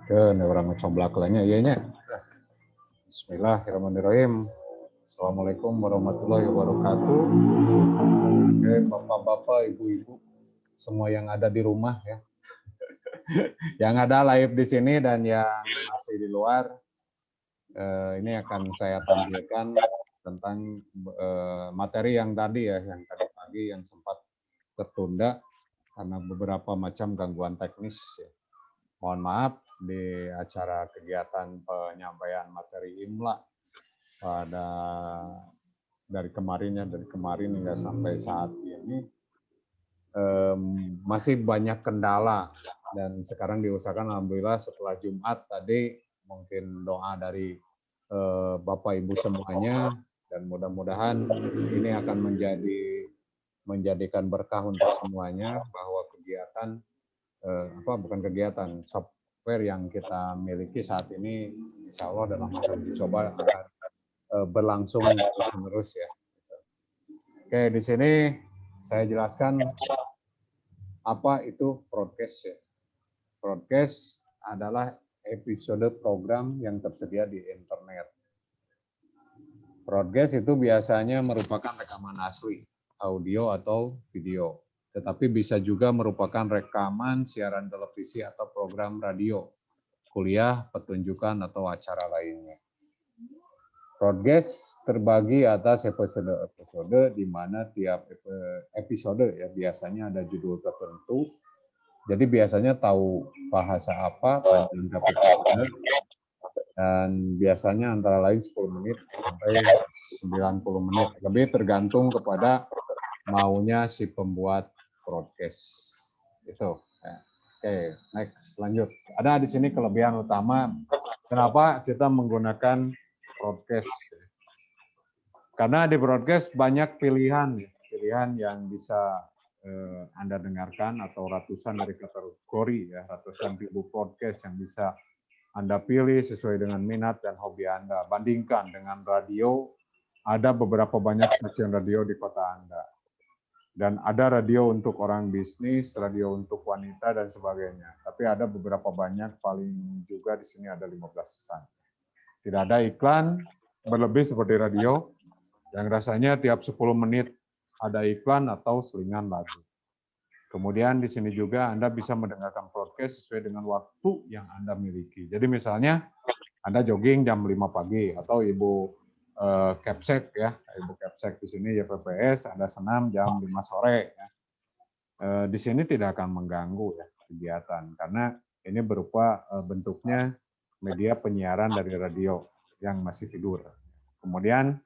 Ke orang ngecomblak lainnya, iya nya. Bismillahirrahmanirrahim. Assalamualaikum warahmatullahi wabarakatuh. Oke, bapak-bapak, ibu-ibu, semua yang ada di rumah ya. Yang ada live di sini dan yang masih di luar, ini akan saya tampilkan tentang materi yang tadi ya, yang tadi pagi yang sempat tertunda karena beberapa macam gangguan teknis. Ya. Mohon maaf di acara kegiatan penyampaian materi IMLA pada dari kemarin hingga sampai saat ini masih banyak kendala dan sekarang diusahakan alhamdulillah setelah Jumat tadi mungkin doa dari Bapak Ibu semuanya dan mudah-mudahan ini akan menjadikan berkah untuk semuanya bahwa kegiatan software yang kita miliki saat ini insya Allah dalam masa uji coba akan berlangsung terus-menerus ya. Oke, di sini saya jelaskan apa itu broadcast ya. Broadcast adalah episode program yang tersedia di internet. Broadcast itu biasanya merupakan rekaman asli, audio atau video. Tetapi bisa juga merupakan rekaman siaran televisi atau program radio, kuliah, pertunjukan, atau acara lainnya. Broadcast terbagi atas episode di mana tiap episode ya biasanya ada judul tertentu. Jadi biasanya tahu bahasa apa, panjang episode, dan biasanya antara lain 10 menit sampai 90 menit. Lebih tergantung kepada maunya si pembuat broadcast. Itu. Ya. Oke, next, lanjut. Ada di sini kelebihan utama. Kenapa kita menggunakan broadcast? Karena di broadcast banyak pilihan yang bisa Anda dengarkan atau ratusan dari kategori ya, ratusan ribu podcast yang bisa Anda pilih sesuai dengan minat dan hobi Anda. Bandingkan dengan radio, ada beberapa banyak stasiun radio di kota Anda. Dan ada radio untuk orang bisnis, radio untuk wanita, dan sebagainya. Tapi ada beberapa banyak, paling juga di sini ada 15-an. Tidak ada iklan berlebih seperti radio, yang rasanya tiap 10 menit ada iklan atau selingan lagu. Kemudian di sini juga Anda bisa mendengarkan podcast sesuai dengan waktu yang Anda miliki. Jadi misalnya Anda jogging jam 5 pagi, atau Ibu Capsek ya, Ibu Capsek di sini YPPS, Anda senam jam 5 sore. Ya. Di sini tidak akan mengganggu ya kegiatan, karena ini berupa bentuknya media penyiaran dari radio yang masih tidur. Kemudian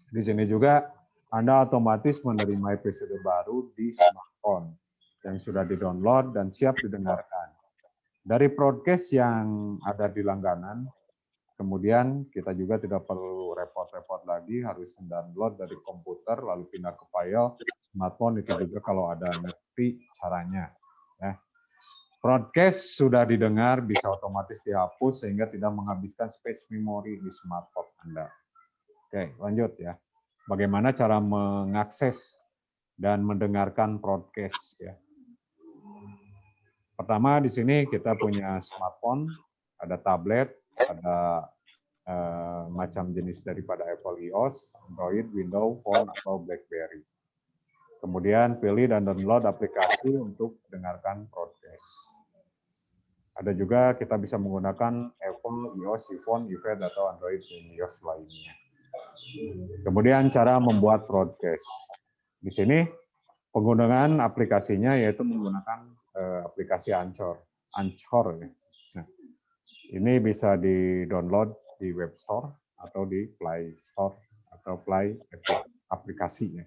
di sini juga Anda otomatis menerima episode baru di smartphone yang sudah di-download dan siap didengarkan. Dari broadcast yang ada di langganan, kemudian kita juga tidak perlu repot-repot lagi, harus download dari komputer, lalu pindah ke file smartphone, itu juga kalau ada ngerti caranya. Ya. Broadcast sudah didengar, bisa otomatis dihapus, sehingga tidak menghabiskan space memori di smartphone Anda. Oke, lanjut ya. Bagaimana cara mengakses dan mendengarkan broadcast ya. Pertama di sini kita punya smartphone, ada tablet, ada macam jenis daripada Apple iOS, Android, Windows Phone, atau BlackBerry. Kemudian pilih dan download aplikasi untuk dengarkan broadcast. Ada juga kita bisa menggunakan Apple, iOS, iPhone, iPad, atau Android dan iOS lainnya. Kemudian cara membuat broadcast. Di sini penggunaan aplikasinya yaitu menggunakan aplikasi Anchor. Ya. Nah, ini bisa di-download di Web Store atau di Play Store atau Play aplikasinya.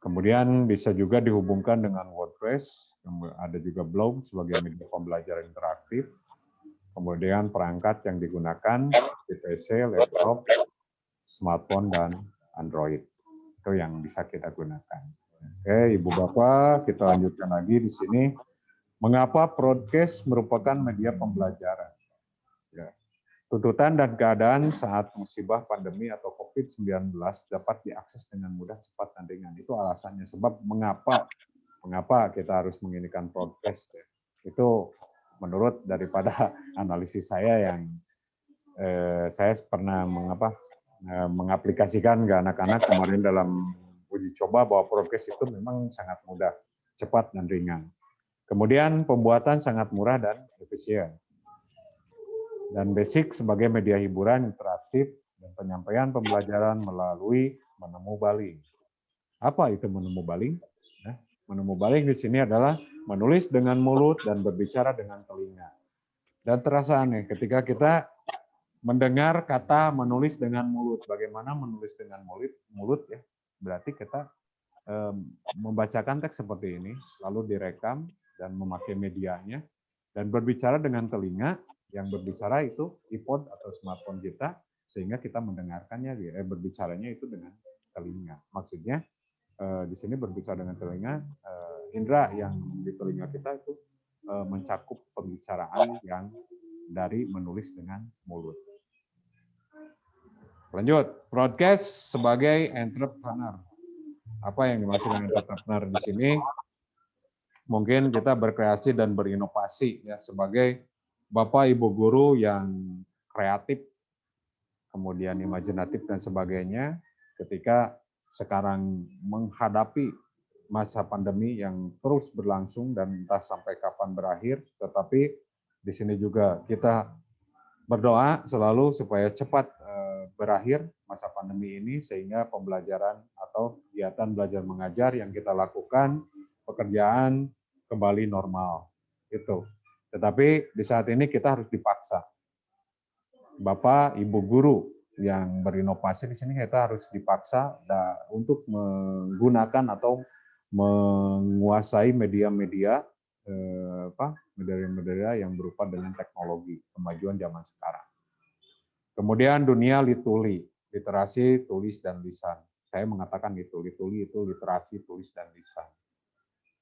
Kemudian bisa juga dihubungkan dengan WordPress, ada juga blog sebagai media pembelajaran interaktif. Kemudian perangkat yang digunakan di PC, laptop, smartphone, dan Android. Itu yang bisa kita gunakan. Oke, Ibu Bapak, kita lanjutkan lagi di sini. Mengapa broadcast merupakan media pembelajaran? Ya. Tuntutan dan keadaan saat musibah pandemi atau COVID-19 dapat diakses dengan mudah, cepat, dan ringan. Itu alasannya. Sebab mengapa kita harus menginikan broadcast. Ya. Itu menurut daripada analisis saya yang saya pernah mengaplikasikan ke anak-anak kemarin dalam uji coba bahwa prokes itu memang sangat mudah, cepat dan ringan. Kemudian pembuatan sangat murah dan efisien. Dan basic sebagai media hiburan interaktif dan penyampaian pembelajaran melalui menemu baling. Apa itu menemu baling? Nah, menemu baling di sini adalah menulis dengan mulut dan berbicara dengan telinga. Dan terasa aneh ketika kita mendengar kata menulis dengan mulut. Bagaimana menulis dengan mulut ya? Berarti kita membacakan teks seperti ini, lalu direkam dan memakai medianya, dan berbicara dengan telinga. Yang berbicara itu iPod atau smartphone kita, sehingga kita mendengarkannya, berbicaranya itu dengan telinga. Maksudnya di sini berbicara dengan telinga, indera yang di telinga kita itu mencakup pembicaraan yang dari menulis dengan mulut. Lanjut, broadcast sebagai entrepreneur. Apa yang dimaksud dengan entrepreneur di sini? Mungkin kita berkreasi dan berinovasi ya sebagai Bapak Ibu guru yang kreatif, kemudian imajinatif dan sebagainya, ketika sekarang menghadapi masa pandemi yang terus berlangsung dan entah sampai kapan berakhir, tetapi di sini juga kita berdoa selalu supaya cepat berakhir masa pandemi ini sehingga pembelajaran atau kegiatan belajar mengajar yang kita lakukan, pekerjaan kembali normal. Itu. Tetapi di saat ini kita harus dipaksa. Bapak, Ibu guru yang berinovasi di sini kita harus dipaksa untuk menggunakan atau menguasai media-media media yang berupa dengan teknologi kemajuan zaman sekarang. Kemudian dunia lituli, literasi tulis dan lisan. Saya mengatakan lituli itu literasi tulis dan lisan.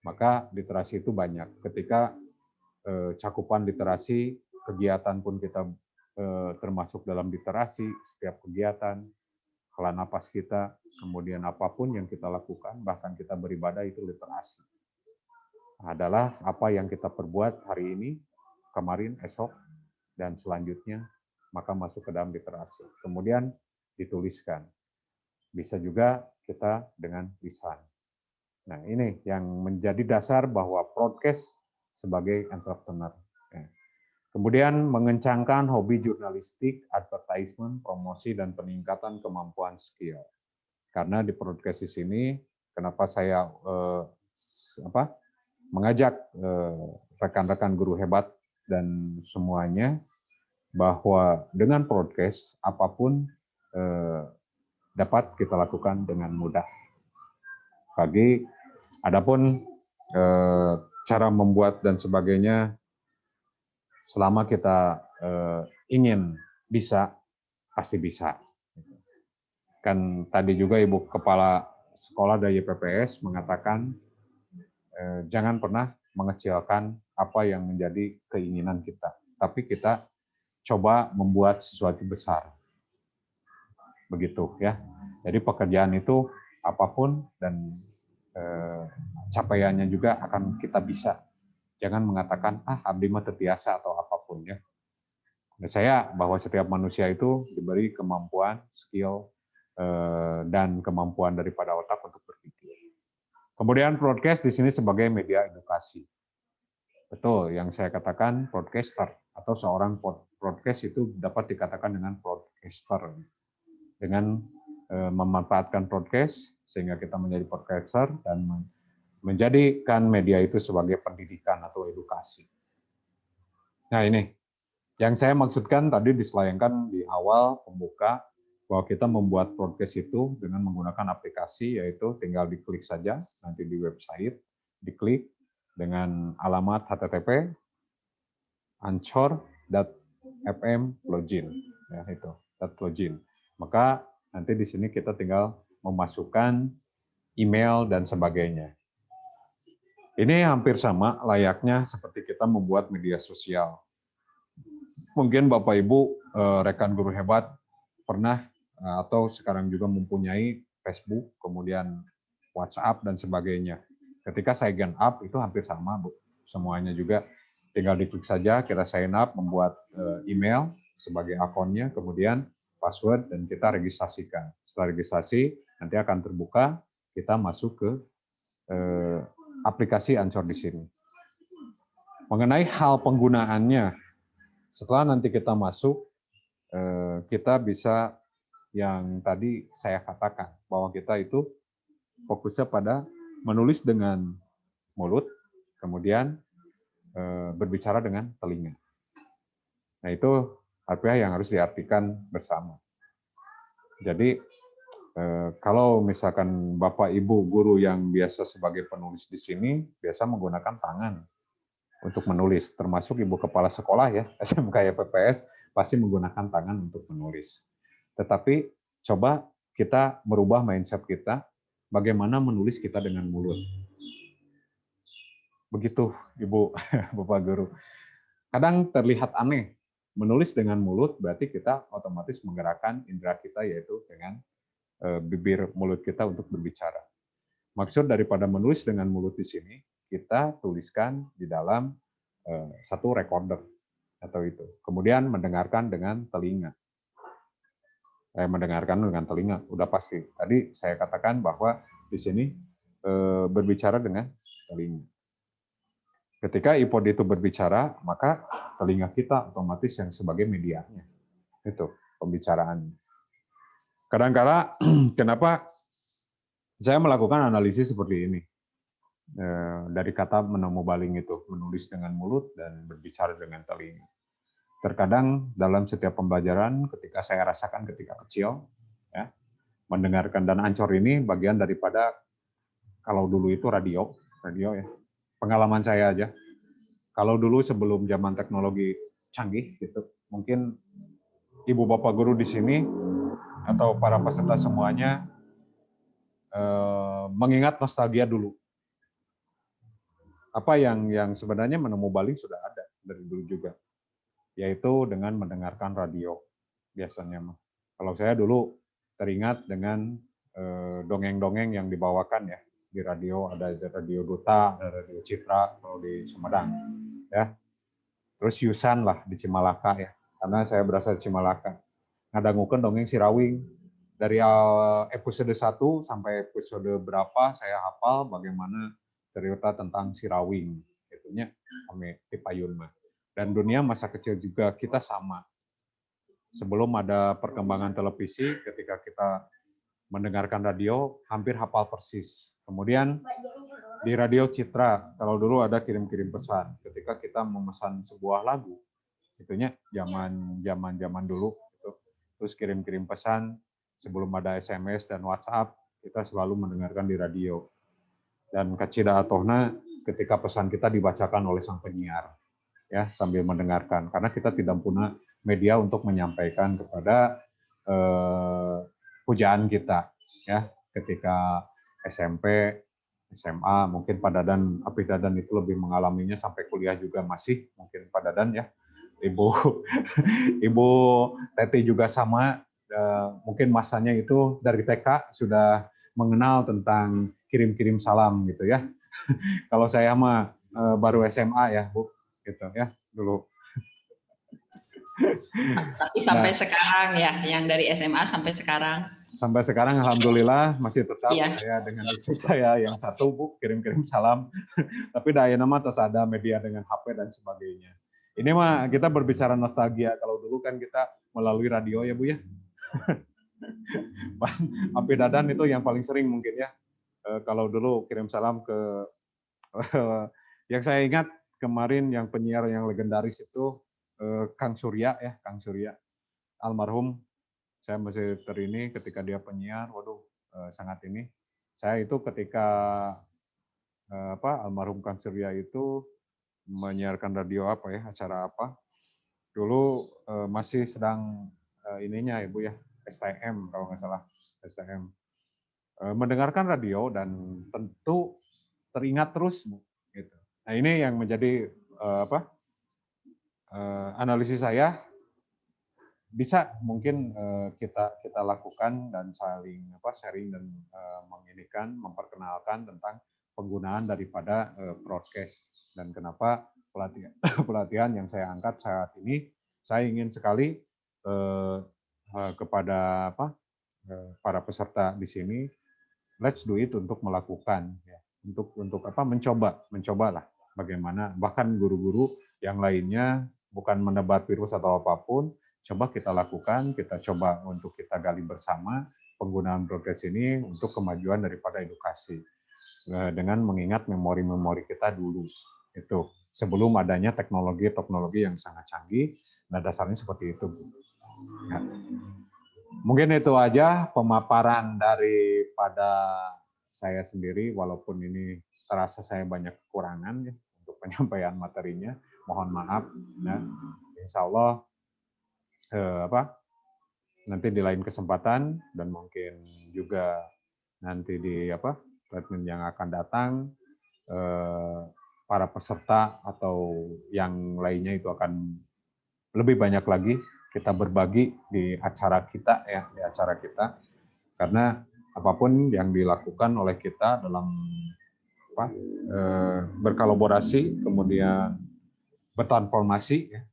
Maka literasi itu banyak. Ketika cakupan literasi, kegiatan pun kita termasuk dalam literasi, setiap kegiatan, helah napas kita, kemudian apapun yang kita lakukan, bahkan kita beribadah itu literasi. Adalah apa yang kita perbuat hari ini, kemarin, esok, dan selanjutnya, maka masuk ke dalam literasi. Kemudian dituliskan. Bisa juga kita dengan lisan. Nah, ini yang menjadi dasar bahwa broadcast sebagai entrepreneur. Kemudian mengencangkan hobi jurnalistik, advertisement, promosi, dan peningkatan kemampuan skill. Karena di broadcast di sini, kenapa saya mengajak rekan-rekan guru hebat dan semuanya, bahwa dengan broadcast apapun dapat kita lakukan dengan mudah. Adapun cara membuat dan sebagainya, selama kita ingin bisa, pasti bisa. Kan tadi juga Ibu Kepala Sekolah dari PPS mengatakan jangan pernah mengecilkan apa yang menjadi keinginan kita, tapi kita coba membuat sesuatu besar. Begitu ya. Jadi pekerjaan itu apapun dan capaiannya juga akan kita bisa. Jangan mengatakan abdi mah terbiasa atau apapun ya. Saya bahwa setiap manusia itu diberi kemampuan, skill dan kemampuan daripada otak untuk berpikir. Kemudian broadcast di sini sebagai media edukasi. Betul, yang saya katakan broadcaster atau seorang broadcast itu dapat dikatakan dengan broadcaster. Dengan memanfaatkan broadcast sehingga kita menjadi broadcaster dan menjadikan media itu sebagai pendidikan atau edukasi. Nah ini, yang saya maksudkan tadi diselayangkan di awal pembuka bahwa kita membuat broadcast itu dengan menggunakan aplikasi, yaitu tinggal diklik saja nanti di website, diklik dengan alamat http anchor.fm login, ya itu .login. Maka nanti di sini kita tinggal memasukkan email dan sebagainya. Ini hampir sama layaknya seperti kita membuat media sosial. Mungkin Bapak Ibu rekan guru hebat pernah atau sekarang juga mempunyai Facebook, kemudian WhatsApp dan sebagainya. Ketika saya sign up itu hampir sama, Bu. Semuanya juga tinggal diklik saja, kita sign up, membuat email sebagai akunnya, kemudian password, dan kita registrasikan. Setelah registrasi, nanti akan terbuka, kita masuk ke aplikasi Anchor di sini. Mengenai hal penggunaannya, setelah nanti kita masuk, kita bisa yang tadi saya katakan, bahwa kita itu fokusnya pada menulis dengan mulut, kemudian berbicara dengan telinga. Nah, itu harfiah yang harus diartikan bersama. Jadi, kalau misalkan Bapak Ibu guru yang biasa sebagai penulis di sini, biasa menggunakan tangan untuk menulis, termasuk Ibu Kepala Sekolah ya, SMK PPS, pasti menggunakan tangan untuk menulis. Tetapi coba kita merubah mindset kita, bagaimana menulis kita dengan mulut. Begitu Ibu, Bapak Guru. Kadang terlihat aneh, menulis dengan mulut berarti kita otomatis menggerakkan indera kita, yaitu dengan bibir mulut kita untuk berbicara. Maksud daripada menulis dengan mulut di sini, kita tuliskan di dalam satu recorder atau itu. Kemudian mendengarkan dengan telinga. Mendengarkan dengan telinga, udah pasti. Tadi saya katakan bahwa di sini berbicara dengan telinga. Ketika iPod itu berbicara, maka telinga kita otomatis yang sebagai medianya. Itu pembicaraannya. Kadang-kala kenapa saya melakukan analisis seperti ini? Dari kata menemu baling itu, menulis dengan mulut dan berbicara dengan telinga. Terkadang dalam setiap pembelajaran, ketika saya rasakan ketika kecil, ya, mendengarkan, dan Anchor ini bagian daripada, kalau dulu itu radio ya, pengalaman saya aja. Kalau dulu sebelum zaman teknologi canggih gitu, mungkin Ibu Bapak Guru di sini atau para peserta semuanya mengingat nostalgia dulu. Apa yang sebenarnya menemu baling sudah ada dari dulu juga, yaitu dengan mendengarkan radio biasanya. Kalau saya dulu teringat dengan dongeng-dongeng yang dibawakan ya di radio, ada radio Duta, ada radio Citra kalau di Sumedang, ya. Terus Yusan lah di Cimalaka ya, karena saya berasal dari Cimalaka. Ngadangukeun dongeng Sirawing dari episode 1 sampai episode berapa saya hafal bagaimana cerita tentang Sirawing, itunya kami di Payun mah. Dan dunia masa kecil juga kita sama. Sebelum ada perkembangan televisi, ketika kita mendengarkan radio, hampir hafal persis. Kemudian di radio Citra, kalau dulu ada kirim-kirim pesan. Ketika kita memesan sebuah lagu, itunya zaman dulu, gitu. Terus kirim-kirim pesan sebelum ada SMS dan WhatsApp, kita selalu mendengarkan di radio. Dan kacida atohna ketika pesan kita dibacakan oleh sang penyiar, ya, sambil mendengarkan, karena kita tidak punya media untuk menyampaikan kepada pujaan kita, ya. Ketika SMP, SMA, mungkin Pak Dadan, Apih Dadan itu lebih mengalaminya, sampai kuliah juga masih mungkin Pak Dadan ya. Ibu Teti juga sama, mungkin masanya itu dari TK sudah mengenal tentang kirim-kirim salam gitu ya. Kalau saya mah baru SMA ya Bu, gitu ya dulu. Tapi sampai sekarang ya, yang dari SMA sampai sekarang. Sampai sekarang alhamdulillah masih tetap Iya. saya dengan istri saya yang satu Bu kirim-kirim salam. Tapi daya nama terus ada media dengan HP dan sebagainya. Ini mah kita berbicara nostalgia. Kalau dulu kan kita melalui radio ya Bu ya. Apih Dadan itu yang paling sering mungkin ya. Kalau dulu kirim salam ke yang saya ingat kemarin yang penyiar yang legendaris itu Kang Surya ya, Kang Surya almarhum. Saya masih terini ketika dia penyiar, waduh sangat ini. Saya itu ketika almarhum Kang Surya itu menyiarkan radio apa ya, acara apa. Dulu masih sedang ininya Ibu ya, STM kalau nggak salah, STM. Mendengarkan radio dan tentu teringat terus Bu, gitu. Nah, ini yang menjadi analisis saya, bisa mungkin kita lakukan dan saling sharing dan memperkenalkan tentang penggunaan daripada broadcast dan kenapa pelatihan yang saya angkat saat ini. Saya ingin sekali kepada para peserta di sini, let's do it untuk melakukan, ya. Untuk mencobalah bagaimana, bahkan guru-guru yang lainnya bukan menebar virus atau apapun, coba kita lakukan, kita coba untuk kita gali bersama penggunaan broadcast ini untuk kemajuan daripada edukasi, dengan mengingat memori-memori kita dulu itu sebelum adanya teknologi yang sangat canggih. Nah, dasarnya seperti itu. Ya. Mungkin itu aja pemaparan daripada saya sendiri, walaupun ini terasa saya banyak kekurangan ya untuk penyampaian materinya. Mohon maaf. Ya. Insya Allah nanti di lain kesempatan dan mungkin juga nanti di treatment yang akan datang, para peserta atau yang lainnya itu akan lebih banyak lagi kita berbagi di acara kita ya, di acara kita, karena apapun yang dilakukan oleh kita dalam berkolaborasi kemudian bertransformasi ya,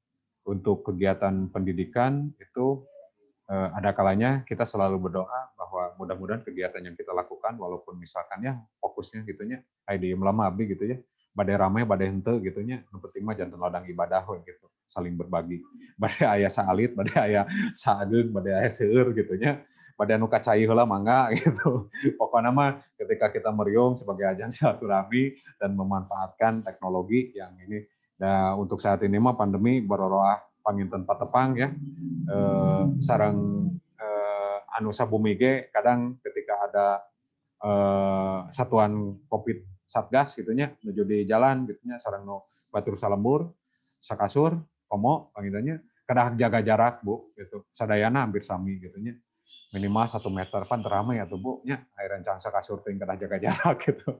untuk kegiatan pendidikan itu ada kalanya kita selalu berdoa bahwa mudah-mudahan kegiatan yang kita lakukan, walaupun misalkan ya fokusnya gitunya diem lama abdi gitu ya, badai ramai badai hente gitunya, yang penting mah jantan ladang ibadah gitu, saling berbagi, badai aya saalit, badai aya saageng, badai aya seueur gitunya, badai anu kacai heula mangga gitu. Pokoknya mah ketika kita meriung sebagai ajang silaturahmi dan memanfaatkan teknologi yang ini. Nah, untuk saat ini mah pandemi beroroah panginten patepang ya, sarang anu sabumi ge kadang ketika ada satuan COVID Satgas gitunya menuju di jalan gitunya, sarang no batur salembur sakasur komo pangintennya kada jaga jarak Bu gitu, sadayana hampir sami gitunya, minimal 1 meter pan teramai atuh Bu nya, aya rencang sakasur teh kada jaga jarak gitu.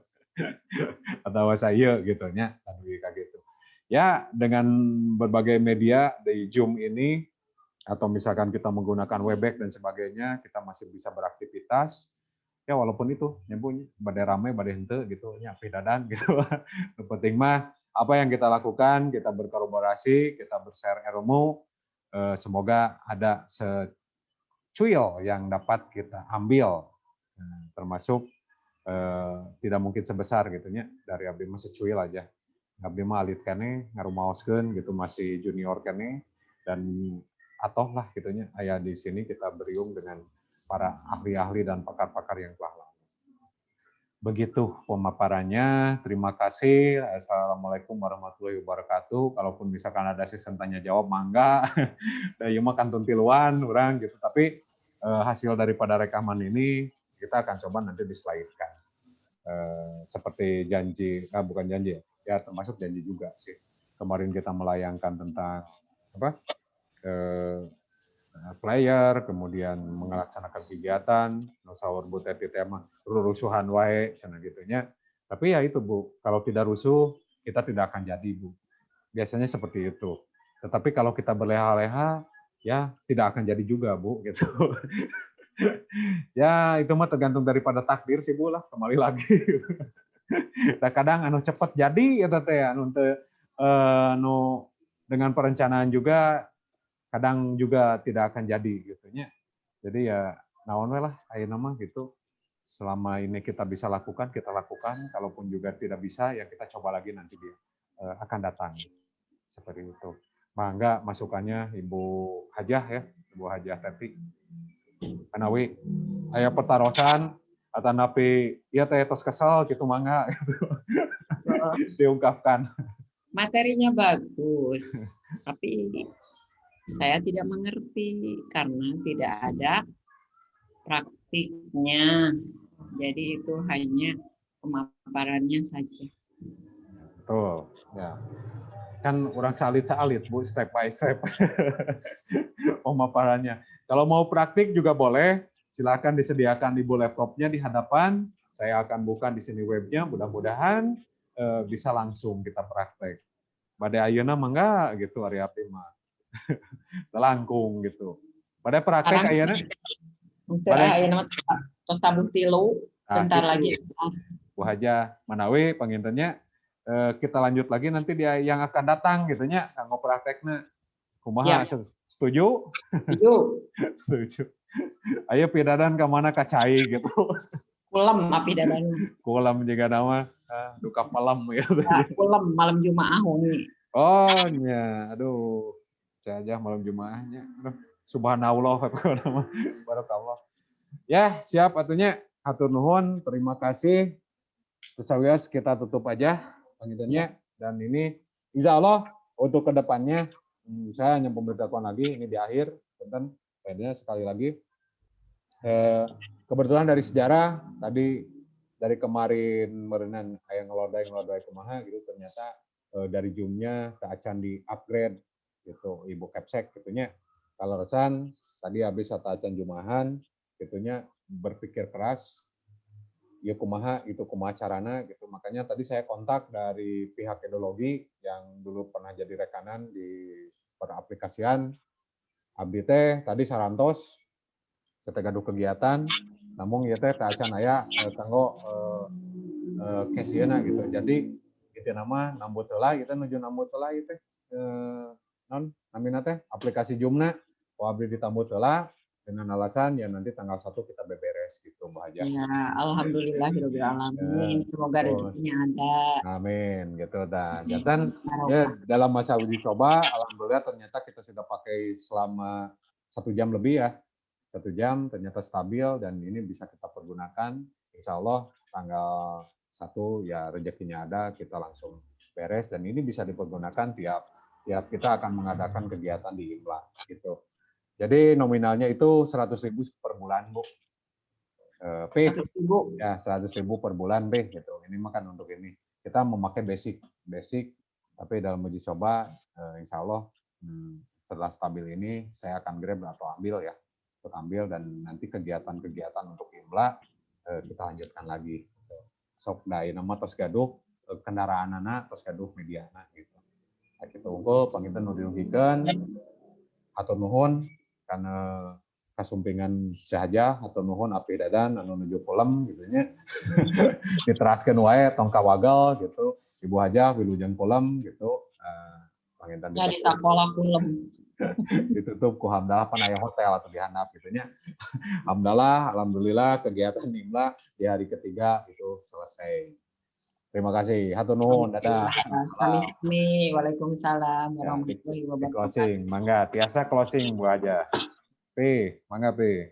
Atau saya gitu nya kayak gitu. Ya, dengan berbagai media di Zoom ini, atau misalkan kita menggunakan Webex dan sebagainya, kita masih bisa beraktivitas. Ya, walaupun itu, nyambung, badai ramai, badai hente, gitu, ya, pidadan, gitu. Yang penting mah, apa yang kita lakukan, kita berkolaborasi, kita bershare ilmu, semoga ada secuil yang dapat kita ambil, termasuk tidak mungkin sebesar, gitu, ya, dari abdi mah secuil aja. Abdi mah alit kene ngarumaoskeun gitu, masih junior kene, dan atoh lah gitunya aya di sini kita beriung dengan para ahli-ahli dan pakar-pakar yang telah lalu. Begitu pemaparannya. Terima kasih. Assalamualaikum warahmatullahi wabarakatuh. Kalaupun misalkan ada season tanya jawab mangga. Da ieu mah kantun tiluan urang gitu, tapi hasil daripada rekaman ini kita akan coba nanti dislaidkan. Seperti janji, bukan janji ya, termasuk janji juga sih. Kemarin kita melayangkan tentang player, kemudian melaksanakan kegiatan, sahur Bu Teti tema rusuhan wae, sana gitunya. Tapi ya itu Bu, kalau tidak rusuh kita tidak akan jadi Bu. Biasanya seperti itu. Tetapi kalau kita berleha-leha, ya tidak akan jadi juga Bu gitu. Ya itu mah tergantung daripada takdir sih Bu lah, kembali lagi. Nah, kadang anu cepat jadi eta teh anu anu dengan perencanaan juga kadang juga tidak akan jadi gitu nya. Jadi ya naon we lah ayeuna mah gitu. Selama ini kita bisa lakukan, kita lakukan. Kalaupun juga tidak bisa, ya kita coba lagi nanti dia akan datang. Seperti itu. Mangga masukannya Ibu Hajah ya, Ibu Hajah Teti. Anawi aya pertarosan atau napi ya teh tos kesel gitu mangga diungkapkan. Materinya bagus, tapi saya tidak mengerti karena tidak ada praktiknya. Jadi itu hanya pemaparannya saja. Betul, ya. Kan orang salit-salit Bu, step by step pemaparannya. Kalau mau praktik juga boleh, silakan disediakan Ibu laptopnya di hadapan. Saya akan buka di sini webnya, mudah-mudahan bisa langsung kita praktek. Badai ayeuna mah enggak gitu ari abdi mah. Telangkung gitu. Badai praktek ayeuna. Badai ayeuna tos tabuh tilu bentar gitu. lagi. Bu Haja Manawi pangintennya kita lanjut lagi nanti dia yang akan datang gitunya kanggo praktekna. Kumaha setuju? Setuju. Setuju. Ayo pidadan ke mana ka cai gitu. Kulem api dadan. Kulam juga nama duka malam ya. Kulem malam Jumaah wengi. Oh nya, aduh. Saya aja malam Jumaahnya. Aduh, subhanallah nama. Barakallah. Ya, siap atunya. Hatur nuhun, terima kasih. Terus kita tutup aja panggilannya dan ini insya Allah untuk kedepannya saya hanya memberitahukan lagi ini di akhir tentang sekali lagi kebetulan dari sejarah tadi dari kemarin merenan ayang ngelodai kumaha gitu ternyata dari Zoom-nya ke acan di upgrade gitu Ibu Kepsek gitunya kalau resan tadi habis satu acan Jumahan gitunya berpikir keras ya kumaha itu kumaha carana gitu makanya tadi saya kontak dari pihak Edologi yang dulu pernah jadi rekanan di peraplikasian abdi teh tadi sarantos setegaduh kegiatan namun ya teh acan aya kanggo kesieuna gitu jadi itu nama nambut heula kita nuju nambut heula ieu teh non namina teh aplikasi Zoom-na abdi ditambut heula dengan alasan ya nanti tanggal 1 kita beberes gitu Mbak Haja. Ya, alhamdulillahirabbil alamin. Semoga rezekinya ada. Amin gitu dan ya dalam masa uji coba alhamdulillah ternyata kita sudah pakai selama 1 jam lebih ya. 1 jam ternyata stabil dan ini bisa kita pergunakan. Insya Allah tanggal 1 ya rezekinya ada kita langsung beres dan ini bisa dipergunakan tiap kita akan mengadakan kegiatan di IMLA gitu. Jadi nominalnya itu 100.000 per bulan, Bu. P, ya 100.000 per bulan, B gitu. Ini makan untuk ini. Kita memakai basic, tapi dalam uji coba, insya Allah setelah stabil ini saya akan grab atau ambil ya, untuk ambil dan nanti kegiatan-kegiatan untuk IMLA kita lanjutkan lagi. Sok dai nama tos gaduh kendaraan anak, tos gaduh media anak gitu. Nah, kita unggul, pangitan nudirugikan atau nuhun karena kasumpingan saja atau nuhun api dadan anu nuju kolam gitunya diteraskeun wae tong kawagal gitu Ibu Haja wilujeng kolam gitu panginten ya di sakola kulem ditutup ku hamdalah pan aya hotel atau di handap gitunya hamdalah alhamdulillah kegiatan IMLA di hari ketiga itu selesai. Terima kasih. Hatur nuhun. Dadah. Sami-sami. Waalaikumsalam warahmatullahi Di wabarakatuh. closing, mangga. Tiasa closing Bu Haja. P, mangga P.